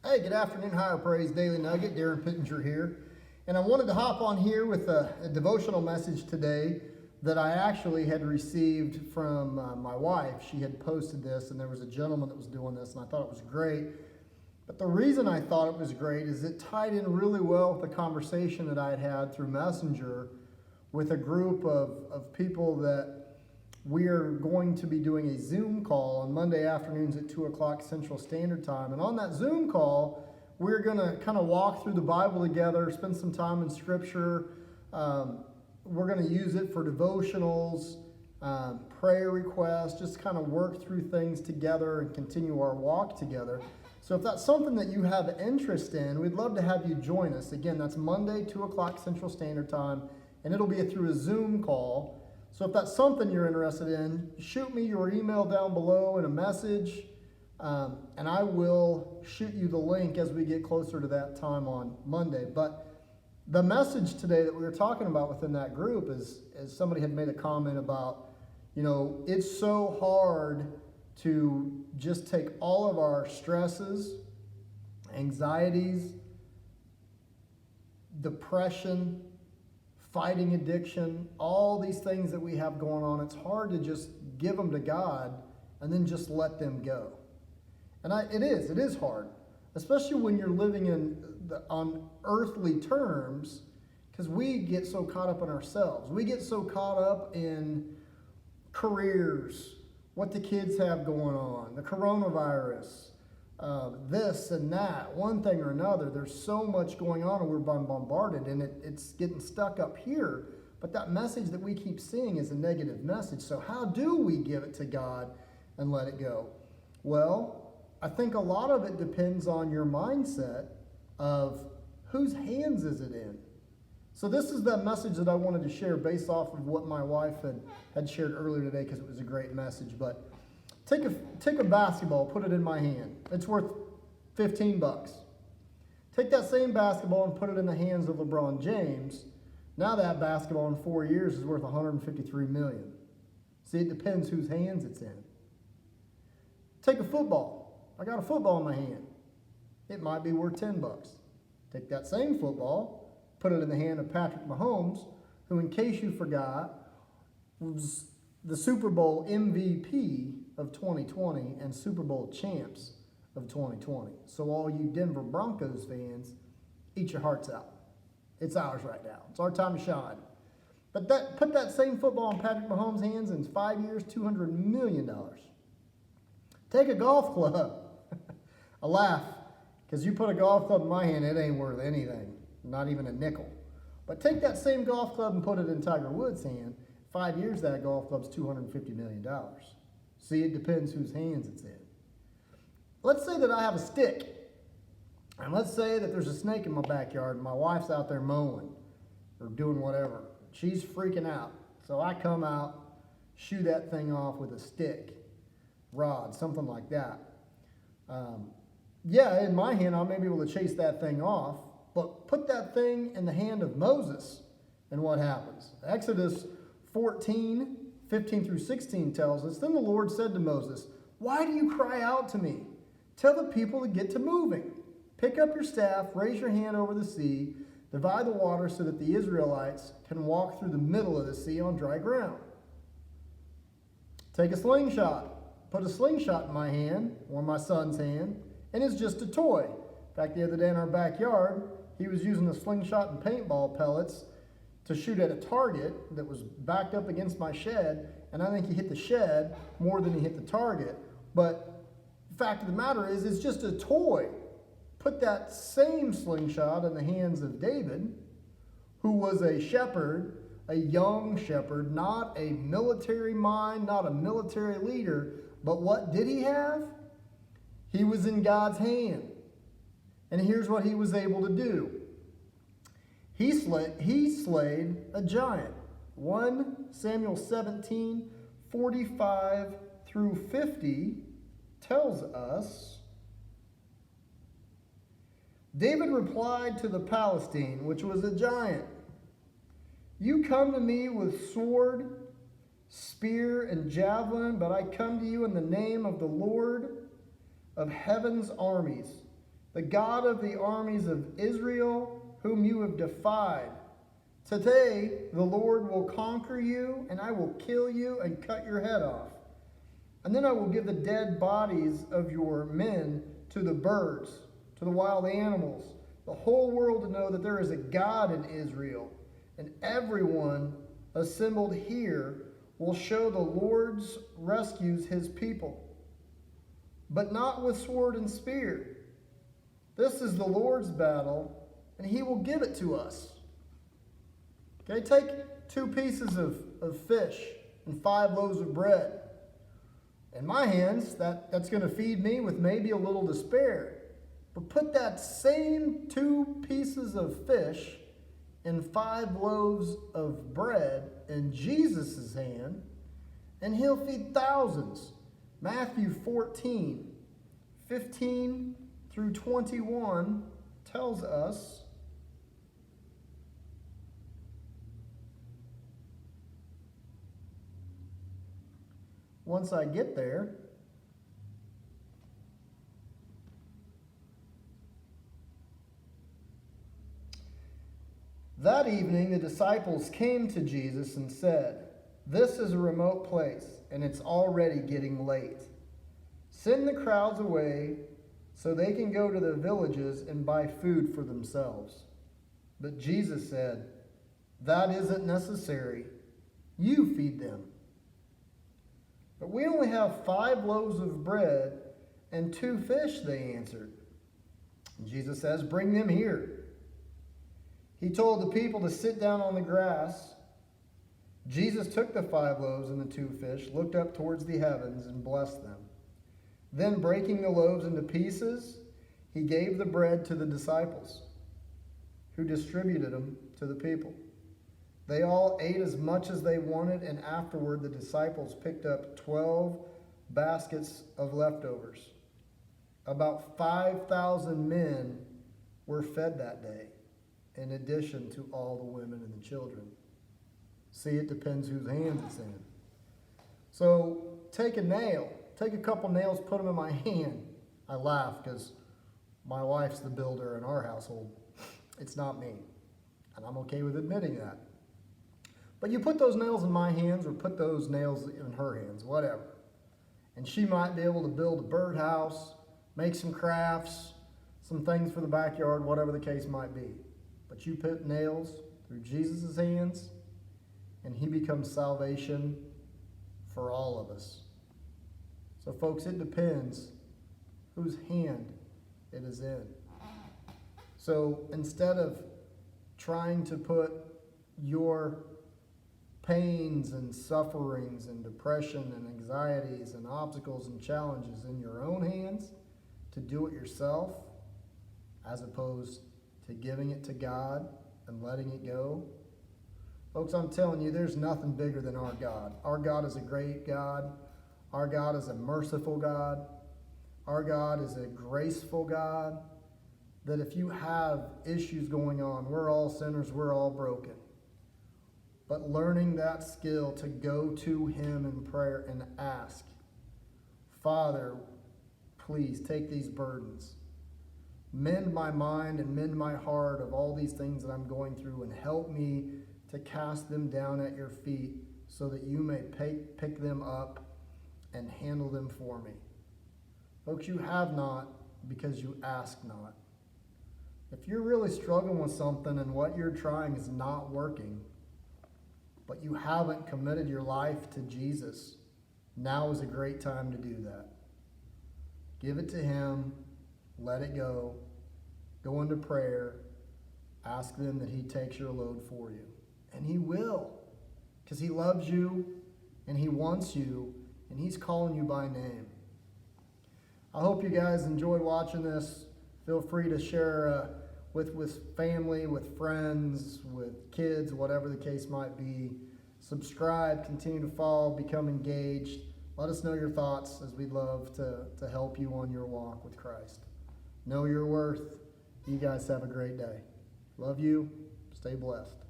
Hey, good afternoon, Higher Praise Daily Nugget. Darren Pittenger here. And I wanted to hop on here with a devotional message today that I actually had received from my wife. She had posted this, and there was a gentleman that was doing this, and I thought it was great. But the reason I thought it was great is it tied in really well with the conversation that I had had through Messenger with a group of people that we are going to be doing a Zoom call on Monday afternoons at 2 o'clock Central Standard Time. And on that Zoom call, we're going to kind of walk through the Bible together, spend some time in Scripture. We're going to use it for devotionals, prayer requests, just kind of work through things together and continue our walk together. So if that's something that you have interest in, we'd love to have you join us. Again, that's Monday, 2 o'clock Central Standard Time, and it'll be through a Zoom call. So if that's something you're interested in, shoot me your email down below in a message, and I will shoot you the link as we get closer to that time on Monday. But the message today that we were talking about within that group is somebody had made a comment about, it's so hard to just take all of our stresses, anxieties, depression, fighting addiction, all these things that we have going on, it's hard to just give them to God and then just let them go. And it is hard, especially when you're living on earthly terms, because we get so caught up in ourselves. We get so caught up in careers, what the kids have going on, the coronavirus, this and that, one thing or another. There's so much going on and we're bombarded, and it's getting stuck up here. But that message that we keep seeing is a negative message. So how do we give it to God and let it go? Well, I think a lot of it depends on your mindset of whose hands is it in. So this is the message that I wanted to share based off of what my wife had shared earlier today, because it was a great message. But take a basketball, put it in my hand. It's worth $15. Take that same basketball and put it in the hands of LeBron James. Now that basketball in 4 years is worth $153 million. See, it depends whose hands it's in. Take a football. I got a football in my hand. It might be worth $10. Take that same football, put it in the hand of Patrick Mahomes, who, in case you forgot, was the Super Bowl MVP of 2020 and Super Bowl champs of 2020. So all you Denver Broncos fans, eat your hearts out. It's ours right now. It's our time to shine. But put that same football in Patrick Mahomes' hands in 5 years, $200 million. Take a golf club. I laugh, because you put a golf club in my hand, it ain't worth anything, not even a nickel. But take that same golf club and put it in Tiger Woods' hand. 5 years, that golf club's $250 million. See, it depends whose hands it's in. Let's say that I have a stick, and let's say that there's a snake in my backyard, and my wife's out there mowing or doing whatever. She's freaking out. So I come out, shoo that thing off with a stick, rod, something like that. In my hand, I may be able to chase that thing off, but put that thing in the hand of Moses, and what happens? Exodus 14, 15 through 16 tells us, Then the Lord said to Moses, Why do you cry out to me? Tell the people to get to moving. Pick up your staff, raise your hand over the sea, divide the water so that the Israelites can walk through the middle of the sea on dry ground. Take a slingshot. Put a slingshot in my hand, or my son's hand, and it's just a toy. In fact, the other day in our backyard, he was using a slingshot and paintball pellets to shoot at a target that was backed up against my shed, and I think he hit the shed more than he hit the target. But the fact of the matter is, it's just a toy. Put that same slingshot in the hands of David, who was a shepherd, a young shepherd, not a military mind, not a military leader, but what did he have? He was in God's hand. And here's what he was able to do. He slayed a giant. 1 Samuel 17, 45 through 50 tells us, David replied to the Philistine, which was a giant, You come to me with sword, spear, and javelin, but I come to you in the name of the Lord of heaven's armies, the God of the armies of Israel, whom you have defied. Today the Lord will conquer you, and I will kill you and cut your head off. And then I will give the dead bodies of your men to the birds, to the wild animals, the whole world to know that there is a God in Israel. And everyone assembled here will show the Lord's rescues his people, but not with sword and spear. This is the Lord's battle, and he will give it to us. Okay, take 2 pieces of fish and 5 loaves of bread. In my hands, that's going to feed me with maybe a little to spare. But put that same 2 pieces of fish and 5 loaves of bread in Jesus' hand, and he'll feed thousands. Matthew 14:15 through 21 tells us, once I get there, that evening the disciples came to Jesus and said, "This is a remote place, and it's already getting late. Send the crowds away so they can go to the villages and buy food for themselves." But Jesus said, "That isn't necessary. You feed them." "But we only have 5 loaves of bread and 2 fish," they answered. And Jesus says, "Bring them here." He told the people to sit down on the grass. Jesus took the 5 loaves and the 2 fish, looked up towards the heavens, and blessed them. Then, breaking the loaves into pieces, he gave the bread to the disciples, who distributed them to the people. They all ate as much as they wanted, and afterward the disciples picked up 12 baskets of leftovers. About 5,000 men were fed that day, in addition to all the women and the children. See, it depends whose hands it's in. So take a couple nails, put them in my hand. I laugh because my wife's the builder in our household. It's not me, and I'm okay with admitting that. But you put those nails in my hands or put those nails in her hands, whatever. And she might be able to build a birdhouse, make some crafts, some things for the backyard, whatever the case might be. But you put nails through Jesus' hands, and he becomes salvation for all of us. So folks, it depends whose hand it is in. So instead of trying to put your pains and sufferings and depression and anxieties and obstacles and challenges in your own hands to do it yourself, as opposed to giving it to God and letting it go. Folks, I'm telling you, there's nothing bigger than our God. Our God is a great God. Our God is a merciful God. Our God is a graceful God. That if you have issues going on, we're all sinners, we're all broken. But learning that skill to go to him in prayer and ask, "Father, please take these burdens. Mend my mind and mend my heart of all these things that I'm going through, and help me to cast them down at your feet so that you may pick them up and handle them for me." Folks, you have not because you ask not. If you're really struggling with something and what you're trying is not working, but you haven't committed your life to Jesus, now is a great time to do that. Give it to him. Let it go. Go into prayer. Ask them that he takes your load for you. And he will. Because he loves you and he wants you and he's calling you by name. I hope you guys enjoyed watching this. Feel free to share with family, with friends, with kids, whatever the case might be. Subscribe, continue to follow, become engaged. Let us know your thoughts, as we'd love to help you on your walk with Christ. Know your worth. You guys have a great day. Love you. Stay blessed.